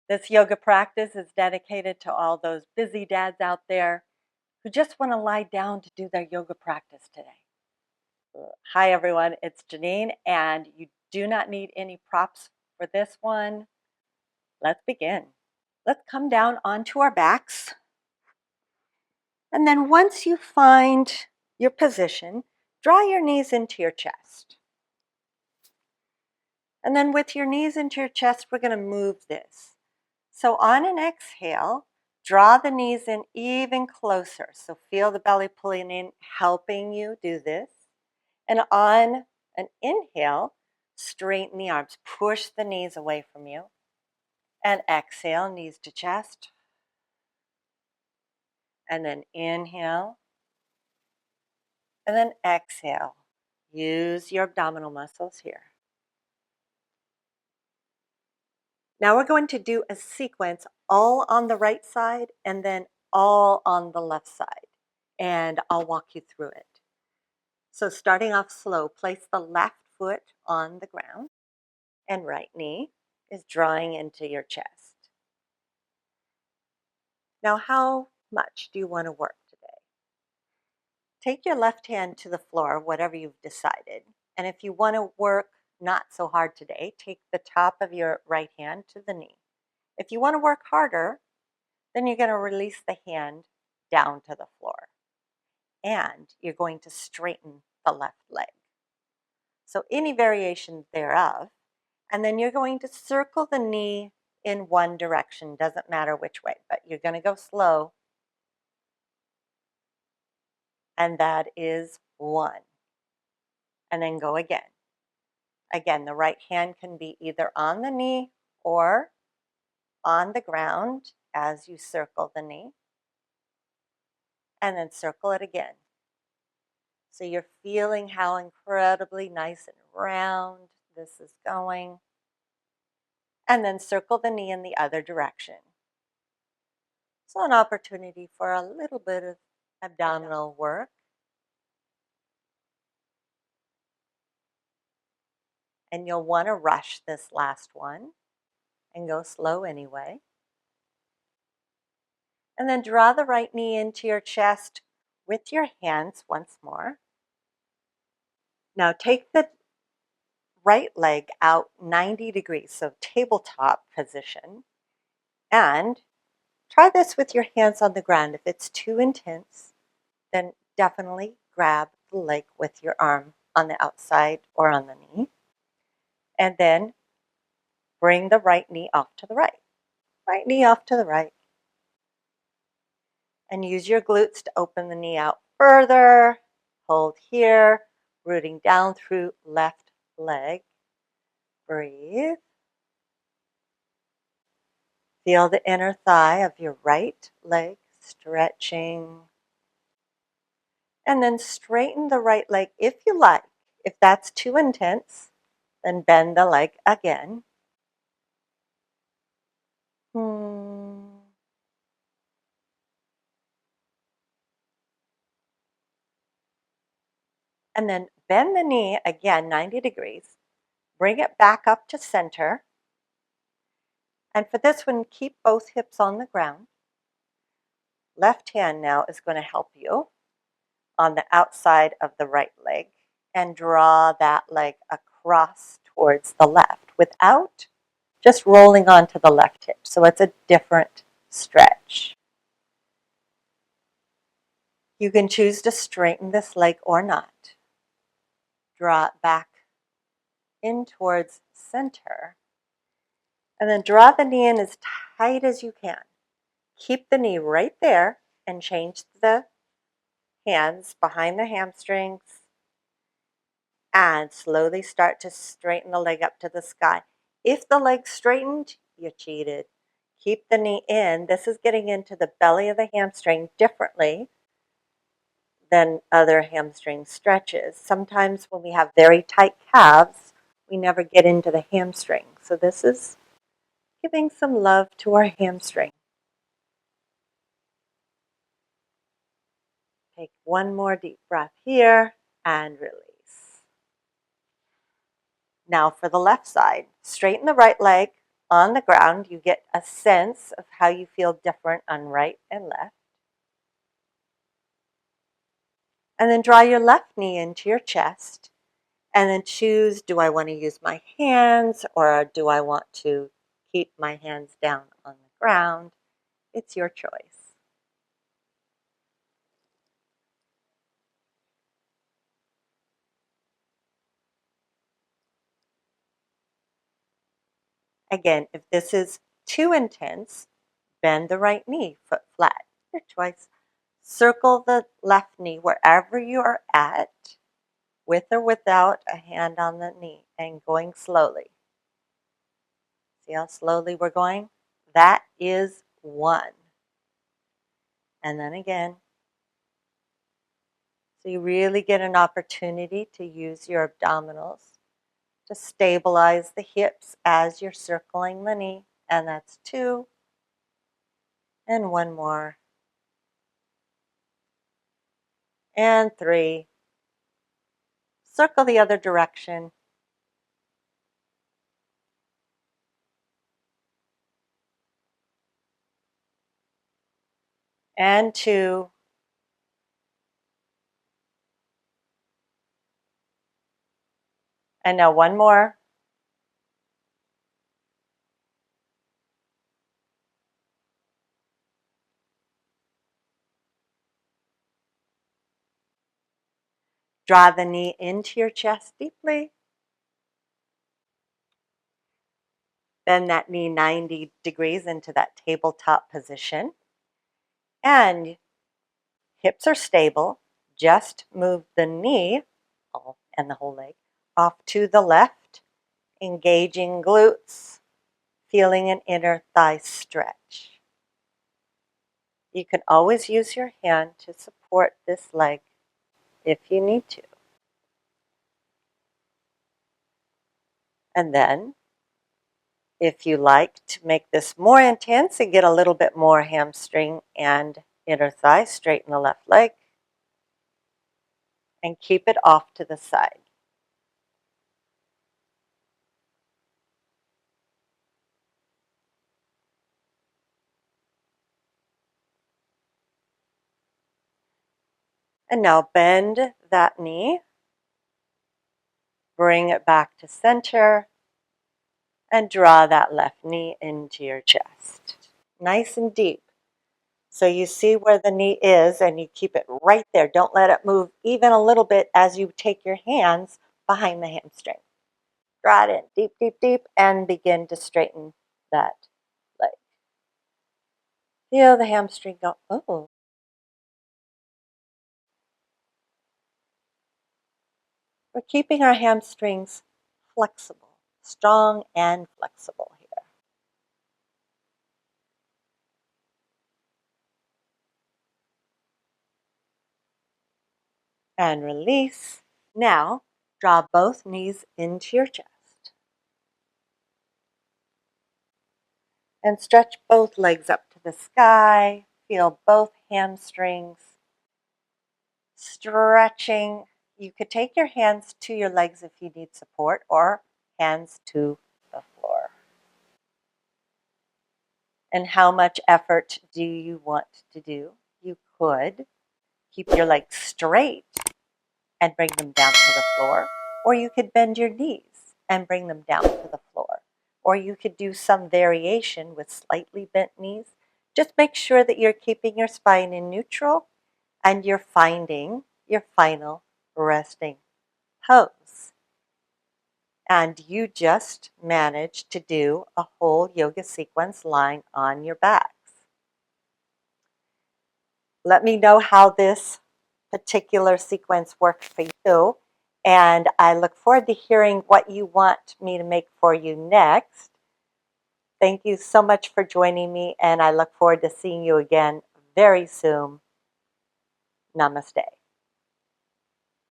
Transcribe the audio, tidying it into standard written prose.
This yoga practice is dedicated to all those busy dads out there who just want to lie down to do their yoga practice today. Hi, everyone. It's Genene, and you do not need any props for this one. Let's begin. Let's come down onto our backs. And then once you find your position, draw your knees into your chest. And then with your knees into your chest, we're going to move this. So on an exhale, draw the knees in even closer. So feel the belly pulling in, helping you do this. And on an inhale, straighten the arms. Push the knees away from you. And exhale, knees to chest. And then inhale. And then exhale. Use your abdominal muscles here. Now we're going to do a sequence all on the right side and then all on the left side. And I'll walk you through it. So starting off slow, place the left foot on the ground and right knee is drawing into your chest. Now, how much do you want to work today? Take your left hand to the floor, whatever you've decided. And if you want to work not so hard today, take the top of your right hand to the knee. If you want to work harder, then you're going to release the hand down to the floor. And you're going to straighten the left leg. So any variation thereof. And then you're going to circle the knee in one direction. Doesn't matter which way, but you're going to go slow. And that is one. And then go again. Again, the right hand can be either on the knee or on the ground as you circle the knee. And then circle it again. So you're feeling how incredibly nice and round this is going. And then circle the knee in the other direction. So an opportunity for a little bit of abdominal work. And you'll want to rush this last one and go slow anyway. And then draw the right knee into your chest with your hands once more. Now take the right leg out 90 degrees, so tabletop position. And try this with your hands on the ground. If it's too intense, then definitely grab the leg with your arm on the outside or on the knee. And then bring the right knee off to the right. Right knee off to the right. And use your glutes to open the knee out further. Hold here, rooting down through left leg. Breathe. Feel the inner thigh of your right leg stretching. And then straighten the right leg if you like. If that's too intense, then bend the leg again. And then bend the knee again 90 degrees. Bring it back up to center. And for this one, keep both hips on the ground. Left hand now is going to help you on the outside of the right leg and draw that leg across towards the left without just rolling onto the left hip. So it's a different stretch. You can choose to straighten this leg or not. Draw it back in towards center. And then draw the knee in as tight as you can. Keep the knee right there and change the hands behind the hamstrings. And slowly start to straighten the leg up to the sky. If the leg's straightened, you cheated. Keep the knee in. This is getting into the belly of the hamstring differently than other hamstring stretches. Sometimes when we have very tight calves, we never get into the hamstring. So this is giving some love to our hamstring. Take one more deep breath here and release. Now for the left side, straighten the right leg, on the ground, you get a sense of how you feel different on right and left. And then draw your left knee into your chest. And then choose, do I want to use my hands or do I want to keep my hands down on the ground? It's your choice. Again, if this is too intense, bend the right knee, foot flat, your choice. Circle the left knee wherever you are at, with or without a hand on the knee, and going slowly. See how slowly we're going? That is 1. And then again. So you really get an opportunity to use your abdominals to stabilize the hips as you're circling the knee. And that's 2. And 1 more. And 3. Circle the other direction. And 2. And now 1 more. Draw the knee into your chest deeply. Bend that knee 90 degrees into that tabletop position. And hips are stable. Just move the knee and the whole leg off to the left, engaging glutes, feeling an inner thigh stretch. You can always use your hand to support this leg if you need to. And then, if you like to make this more intense and get a little bit more hamstring and inner thigh, straighten the left leg and keep it off to the side. And now bend that knee, bring it back to center, and draw that left knee into your chest. Nice and deep. So you see where the knee is and you keep it right there. Don't let it move even a little bit as you take your hands behind the hamstring. Draw it in deep, deep, deep, and begin to straighten that leg. Feel the hamstring go, oh. We're keeping our hamstrings flexible, strong and flexible here. And release. Now, draw both knees into your chest. And stretch both legs up to the sky. Feel both hamstrings stretching. You could take your hands to your legs if you need support, or hands to the floor. And how much effort do you want to do? You could keep your legs straight and bring them down to the floor, or you could bend your knees and bring them down to the floor, or you could do some variation with slightly bent knees. Just make sure that you're keeping your spine in neutral and you're finding your final resting pose. And you just managed to do a whole yoga sequence lying on your backs. Let me know how this particular sequence worked for you. And I look forward to hearing what you want me to make for you next. Thank you so much for joining me, and I look forward to seeing you again very soon. Namaste.